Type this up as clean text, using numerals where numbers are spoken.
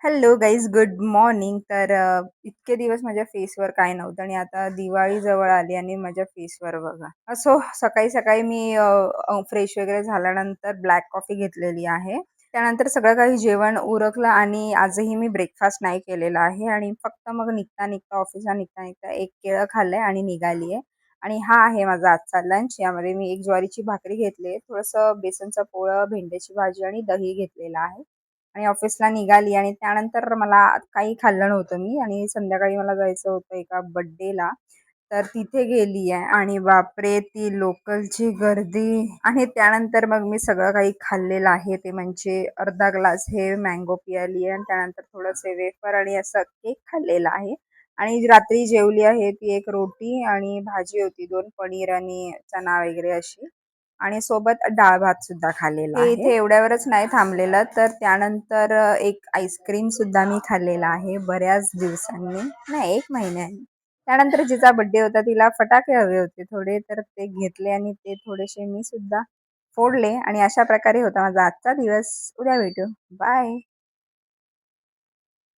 Hello guys, good morning. तर इतके दिवस माझ्या फेसवर काय नव्हतं आणि आता दिवाळी जवळ आली आणि माझ्या फेसवर बघा. असो, सकाळी सकाळी मी फ्रेश वगैरे झाल्यानंतर ब्लॅक कॉफी घेतलेली आहे. त्यानंतर सगळं काही जेवण उरकलं आणि आजही मी ब्रेकफास्ट नाही केलेला आहे आणि फक्त मग निघता निघता ऑफिसला निघता निघता एक केळं खाल्लंय आणि निघाली आहे. आणि हा आहे माझा आजचा लंच. यामध्ये मी एक ज्वारीची भाकरी घेतली, थोडंसं बेसनचं पोळं, भेंड्याची भाजी आणि दही घेतलेलं आहे. आणि ऑफिसला निघाली आणि त्यानंतर मला काही खाल्लं नव्हतं मी आणि संध्याकाळी मला जायचं होतं एका बड्डेला. तर तिथे गेली आहे आणि बापरे, ती लोकलची गर्दी. आणि त्यानंतर मग मी सगळं काही खाल्लेलं आहे. ते म्हणजे अर्धा ग्लास हे मँगो पियाली आहे आणि त्यानंतर थोडंसे वेफर आणि असं केक खाल्लेला आहे. आणि रात्री जेवली आहे ती एक रोटी आणि भाजी होती, 2 पनीर आणि चना वगैरे अशी. आणि सोबत डाळ भात सुद्धा खाल्लेला आहे. इथे एवढ्यावरच नाही थांबलेलं, तर त्यानंतर एक आईस्क्रीम सुद्धा मी खाल्लेला आहे बऱ्याच दिवसांनी, नाही 1 महिन्यानी. त्यानंतर जिचा बड्डे होता तिला फटाके हवे होते थोडे, तर ते घेतले आणि ते थोडेसे मी सुद्धा फोडले आणि अशा प्रकारे होता माझा आजचा दिवस. उद्या भेटू. बाय.